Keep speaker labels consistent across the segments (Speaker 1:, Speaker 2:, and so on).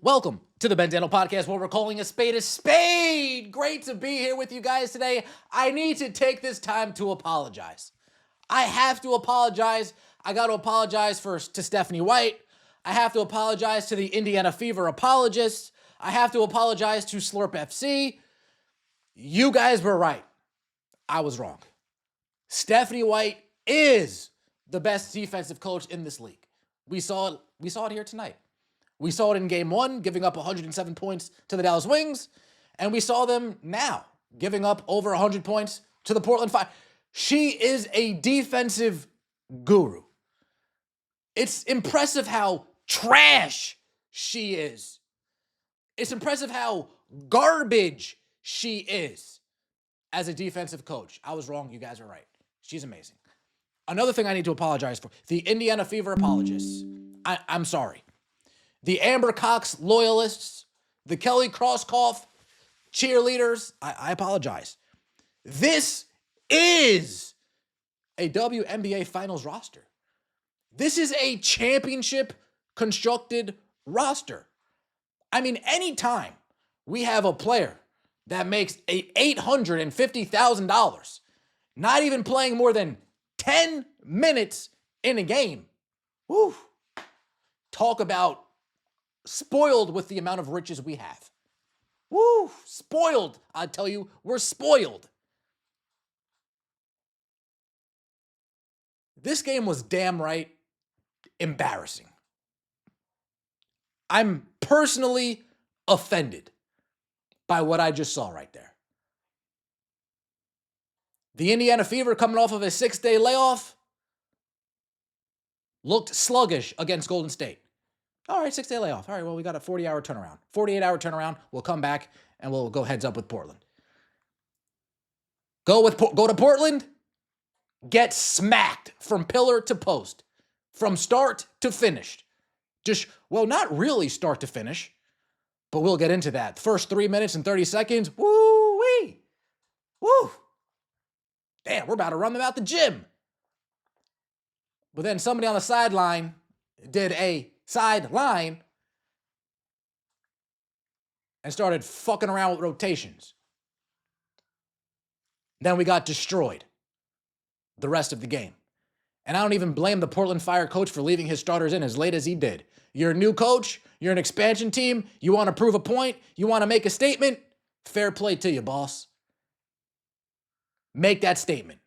Speaker 1: Welcome to the Bandano Podcast, where we're calling a spade a spade. Great to be here with you guys today. I need to take this time to apologize. I have to apologize. I got to apologize to Stephanie White. I have to apologize to the Indiana Fever apologists. I have to apologize to Slurp FC. You guys were right. I was wrong. Stephanie White is the best defensive coach in this league. We saw it here tonight. We saw it in game one, giving up 107 points to the Dallas Wings, and we saw them now giving up over 100 points to the Portland Fire. She is a defensive guru. It's impressive how trash she is. It's impressive how garbage she is as a defensive coach. I was wrong. You guys are right. She's amazing. Another thing I need to apologize for, the Indiana Fever apologists. I'm sorry. The Amber Cox loyalists, the Kelly Krauskopf cheerleaders, I apologize. This is a WNBA Finals roster. This is a championship constructed roster. I mean, anytime we have a player that makes $850,000, not even playing more than 10 minutes in a game, woo, talk about spoiled with the amount of riches we have. Woo, spoiled. I tell you, we're spoiled. This game was damn right embarrassing. I'm personally offended by what I just saw right there. The Indiana Fever, coming off of a 6-day layoff, looked sluggish against Golden State. All right, 6-day layoff. All right, well, we got a 40-hour turnaround. 48-hour turnaround. We'll come back, and we'll go heads up with Portland. Go to Portland, get smacked from pillar to post, from start to finish. Not really start to finish, but we'll get into that. First 3 minutes and 30 seconds, woo-wee. Woo. Damn, we're about to run them out the gym. But then somebody on the sideline did a sideline and started fucking around with rotations. Then we got destroyed the rest of the game. And I don't even blame the Portland Fire coach for leaving his starters in as late as he did. You're a new coach. You're an expansion team. You want to prove a point. You want to make a statement. Fair play to you, boss. Make that statement.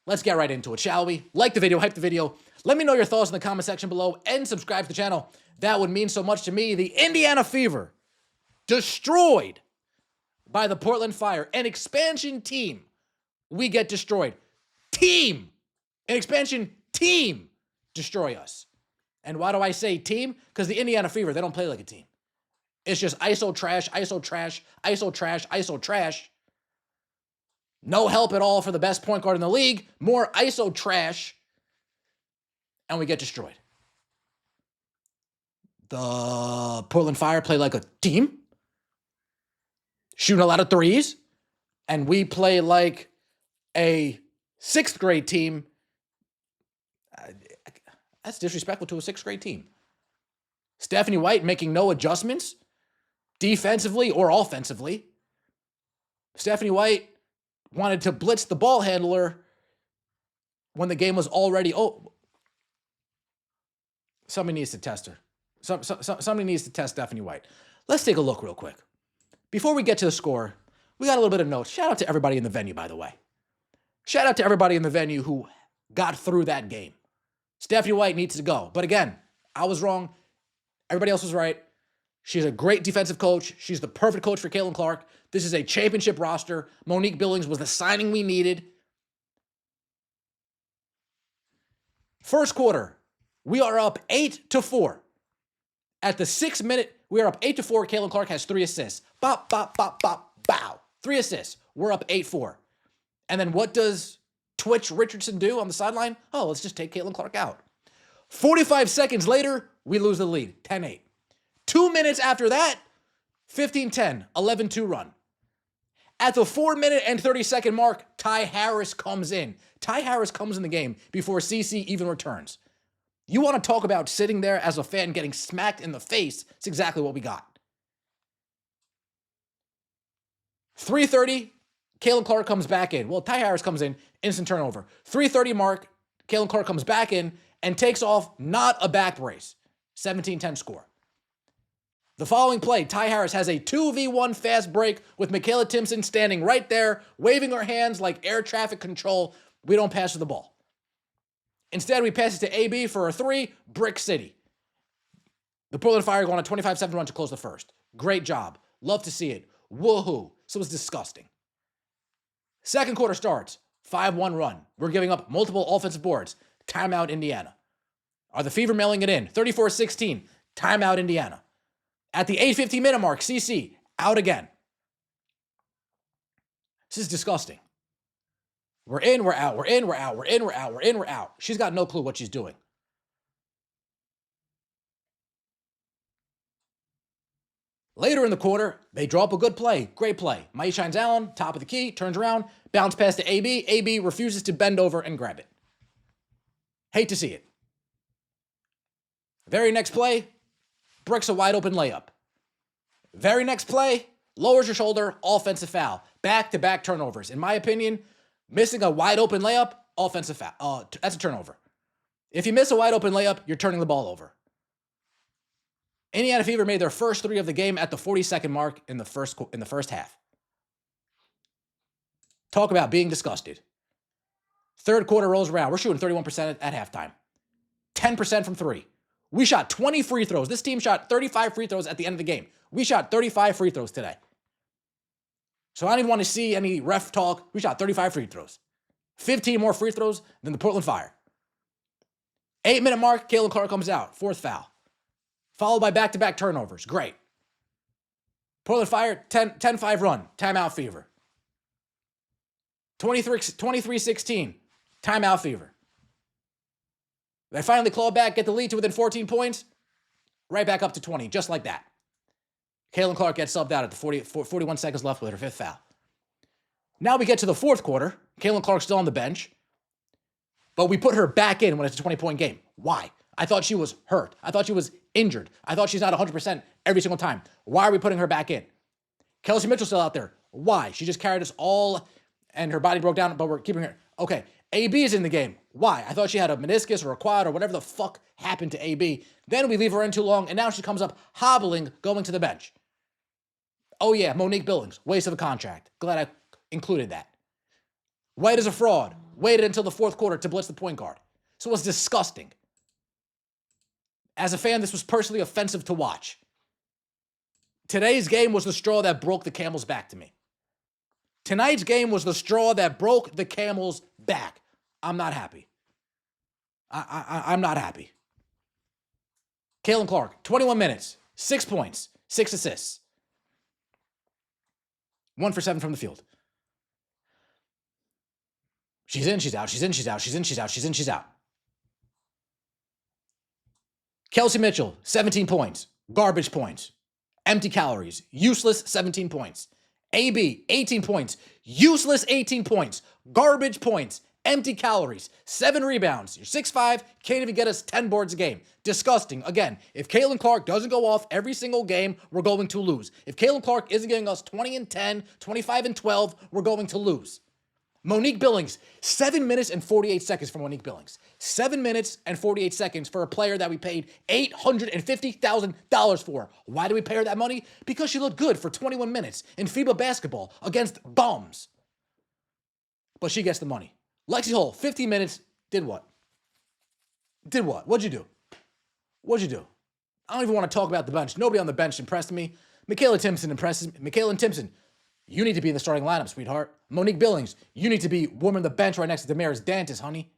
Speaker 1: Let's get right into it, shall we? Like the video, hype the video. Let me know your thoughts in the comment section below and subscribe to the channel. That would mean so much to me. The Indiana Fever, destroyed by the Portland Fire. An expansion team, we get destroyed. An expansion team, destroy us. And why do I say team? Because the Indiana Fever, they don't play like a team. It's just ISO trash, ISO trash, ISO trash, ISO trash. No help at all for the best point guard in the league. More ISO trash. And we get destroyed. The Portland Fire play like a team. Shooting a lot of threes. And we play like a 6th grade team. That's disrespectful to a 6th grade team. Stephanie White making no adjustments defensively or offensively. Stephanie White wanted to blitz the ball handler when the game was already over. Somebody needs to test her. Somebody needs to test Stephanie White. Let's take a look real quick. Before we get to the score, we got a little bit of notes. Shout out to everybody in the venue, by the way. Shout out to everybody in the venue who got through that game. Stephanie White needs to go. But again, I was wrong. Everybody else was right. She's a great defensive coach. She's the perfect coach for Caitlin Clark. This is a championship roster. Monique Billings was the signing we needed. First quarter, we are up 8-4. At the 6 minute, we are up 8-4. Caitlin Clark has 3 assists. Bop, bop, bop, bop, bow. 3 assists. We're up 8-4. And then what does Twitch Richardson do on the sideline? Oh, let's just take Caitlin Clark out. 45 seconds later, we lose the lead, 10-8. 2 minutes after that, 15-10, 11-2 run. At the 4-minute and 30-second mark, Ty Harris comes in. Ty Harris comes in the game before CC even returns. You want to talk about sitting there as a fan getting smacked in the face? It's exactly what we got. 3:30, Caitlin Clark comes back in. Well, Ty Harris comes in, instant turnover. 3:30 mark, Caitlin Clark comes back in and takes off, not a back brace. 17-10 score. The following play, Ty Harris has a 2v1 fast break with Michaela Timpson standing right there, waving her hands like air traffic control. We don't pass her the ball. Instead, we pass it to AB for a 3, Brick City. The Portland Fire go on a 25-7 run to close the first. Great job. Love to see it. Woohoo. So it was disgusting. Second quarter starts. 5-1 run. We're giving up multiple offensive boards. Timeout, Indiana. Are the Fever mailing it in? 34-16. Timeout, Indiana. At the 8:50 minute mark, CC out again. This is disgusting. We're in, we're out, we're in, we're out, we're in, we're out, we're in, we're out. She's got no clue what she's doing. Later in the quarter, they draw up a good play. Great play. Maisha Allen, top of the key, turns around, bounce pass to AB. AB refuses to bend over and grab it. Hate to see it. Very next play, bricks a wide open layup. Very next play, lowers her shoulder, offensive foul. Back-to-back turnovers. In my opinion, missing a wide open layup, offensive foul. That's a turnover. If you miss a wide open layup, you're turning the ball over. Indiana Fever made their first 3 of the game at the 40-second mark in the first half. Talk about being disgusted. Third quarter rolls around. We're shooting 31% at halftime. 10% from 3. We shot 20 free throws. This team shot 35 free throws at the end of the game. We shot 35 free throws today. So I don't even want to see any ref talk. We shot 35 free throws. 15 more free throws than the Portland Fire. 8-minute mark, Caitlin Clark comes out. 4th foul. Followed by back-to-back turnovers. Great. Portland Fire, 10-5 run. Timeout Fever. 23-16. Timeout Fever. They finally claw back, get the lead to within 14 points. Right back up to 20, just like that. Caitlin Clark gets subbed out at the 41 seconds left with her 5th foul. Now we get to the 4th quarter. Caitlin Clark's still on the bench. But we put her back in when it's a 20-point game. Why? I thought she was hurt. I thought she was injured. I thought she's not 100% every single time. Why are we putting her back in? Kelsey Mitchell's still out there. Why? She just carried us all and her body broke down, but we're keeping her. Okay, AB is in the game. Why? I thought she had a meniscus or a quad or whatever the fuck happened to AB. Then we leave her in too long, and now she comes up hobbling, going to the bench. Oh yeah, Monique Billings, waste of a contract. Glad I included that. White is a fraud. Waited until the 4th quarter to blitz the point guard. So it was disgusting. As a fan, this was personally offensive to watch. Today's game was the straw that broke the camel's back to me. Tonight's game was the straw that broke the camel's back. I'm not happy. I'm not happy. Caitlin Clark, 21 minutes, 6 points, 6 assists. 1 for 7 from the field. She's in, she's out, she's in, she's out, she's in, she's out, she's in, she's out. Kelsey Mitchell, 17 points, garbage points, empty calories, useless 17 points. AB, 18 points, useless 18 points, garbage points, empty calories, 7 rebounds. You're 6'5", can't even get us 10 boards a game. Disgusting. Again, if Caitlin Clark doesn't go off every single game, we're going to lose. If Caitlin Clark isn't getting us 20-10, 25-12, we're going to lose. Monique Billings, 7 minutes and 48 seconds for Monique Billings. 7 minutes and 48 seconds for a player that we paid $850,000 for. Why do we pay her that money? Because she looked good for 21 minutes in FIBA basketball against bums. But she gets the money. Lexi Hull, 15 minutes, did what? Did what? What'd you do? What'd you do? I don't even want to talk about the bench. Nobody on the bench impressed me. Michaela Timpson impresses me. Michaela Timpson, you need to be in the starting lineup, sweetheart. Monique Billings, you need to be warming the bench right next to Damaris Dantas, honey.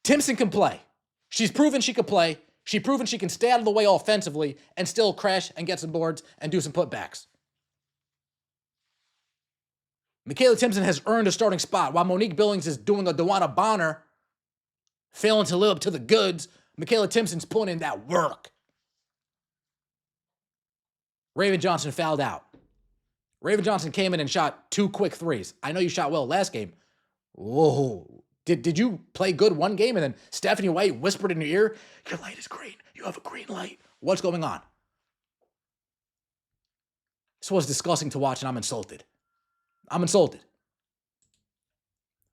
Speaker 1: Timpson can play. She's proven she can play. She's proven she can stay out of the way offensively and still crash and get some boards and do some putbacks. Michaela Timpson has earned a starting spot while Monique Billings is doing a DeWanna Bonner, failing to live up to the goods. Michaela Timpson's putting in that work. Raven Johnson fouled out. Raven Johnson came in and shot 2 quick threes. I know you shot well last game. Whoa. Did you play good one game and then Stephanie White whispered in your ear, your light is green. You have a green light. What's going on? This was disgusting to watch, and I'm insulted. I'm insulted.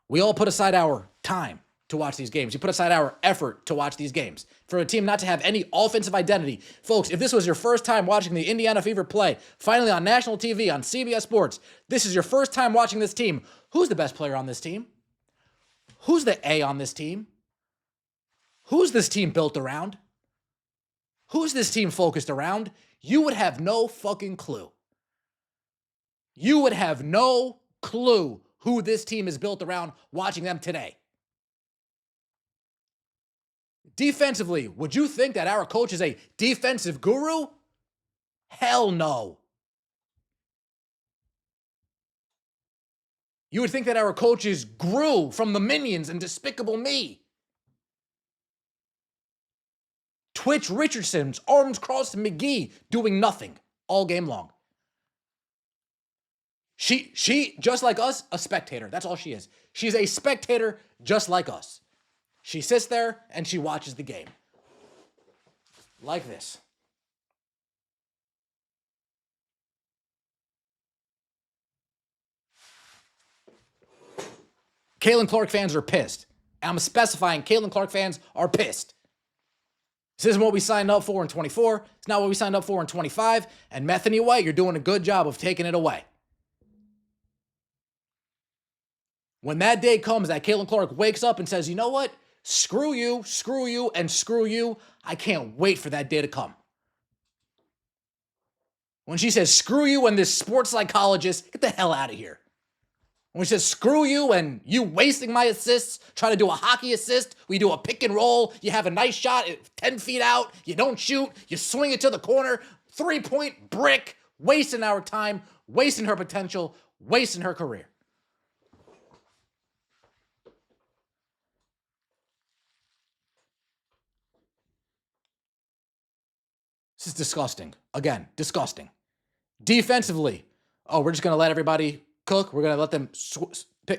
Speaker 1: We all put aside our time to watch these games. You put aside our effort to watch these games. For a team not to have any offensive identity. Folks, if this was your first time watching the Indiana Fever play, finally on national TV, on CBS Sports, this is your first time watching this team. Who's the best player on this team? Who's the A on this team? Who's this team built around? Who's this team focused around? You would have no fucking clue. You would have no clue who this team is built around watching them today. Defensively, would you think that our coach is a defensive guru? Hell no. You would think that our coaches grew from the Minions and Despicable Me. Twitch Richardson's arms crossed McGee doing nothing all game long. She, just like us, a spectator. That's all she is. She's a spectator just like us. She sits there and she watches the game. Like this. Caitlin Clark fans are pissed. I'm specifying Caitlin Clark fans are pissed. This isn't what we signed up for in 24. It's not what we signed up for in 25. And Bethany White, you're doing a good job of taking it away. When that day comes that Caitlin Clark wakes up and says, you know what? Screw you, and screw you. I can't wait for that day to come. When she says, screw you and this sports psychologist, get the hell out of here. When she says, screw you and you wasting my assists, trying to do a hockey assist, we do a pick and roll, you have a nice shot 10 feet out, you don't shoot, you swing it to the corner, 3-point brick, wasting our time, wasting her potential, wasting her career. This is disgusting. Again, disgusting. Defensively, we're just going to let everybody cook. We're going to let them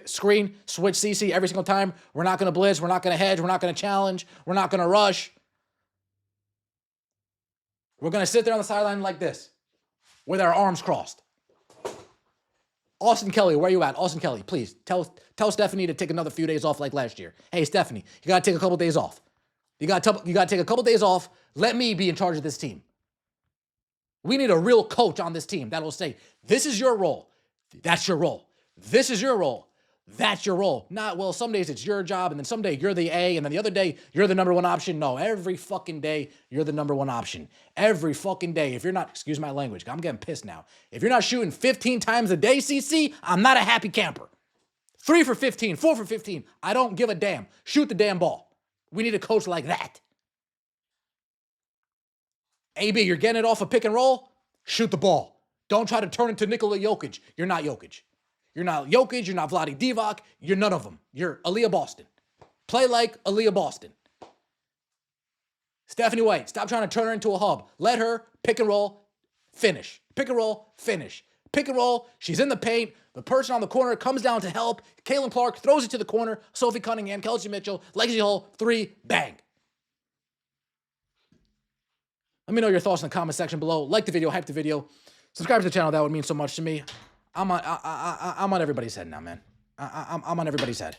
Speaker 1: screen, switch CC every single time. We're not going to blitz. We're not going to hedge. We're not going to challenge. We're not going to rush. We're going to sit there on the sideline like this with our arms crossed. Austin Kelly, where you at? Austin Kelly, please tell Stephanie to take another few days off like last year. Hey, Stephanie, you got to take a couple days off. You got to take a couple days off. Let me be in charge of this team. We need a real coach on this team that will say, this is your role. That's your role. This is your role. That's your role. Not, well, some days it's your job, and then some day you're the A, and then the other day you're the number one option. No, every fucking day you're the number one option. Every fucking day. If you're not, excuse my language, I'm getting pissed now. If you're not shooting 15 times a day, CC, I'm not a happy camper. 3 for 15, 4 for 15. I don't give a damn. Shoot the damn ball. We need a coach like that. AB, you're getting it off a pick and roll? Shoot the ball. Don't try to turn into Nikola Jokic. You're not Jokic. You're not Jokic. You're not Vlade Divac. You're none of them. You're Aaliyah Boston. Play like Aaliyah Boston. Stephanie White, stop trying to turn her into a hub. Let her pick and roll, finish. Pick and roll, finish. Pick and roll, she's in the paint. The person on the corner comes down to help. Caitlin Clark throws it to the corner. Sophie Cunningham, Kelsey Mitchell, Lexi Hull, 3, bang. Let me know your thoughts in the comment section below. Like the video, hype the video. Subscribe to the channel. That would mean so much to me. I'm on everybody's head now, man. I'm on everybody's head.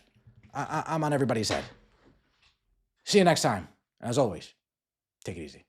Speaker 1: I'm on everybody's head. See you next time. And as always, take it easy.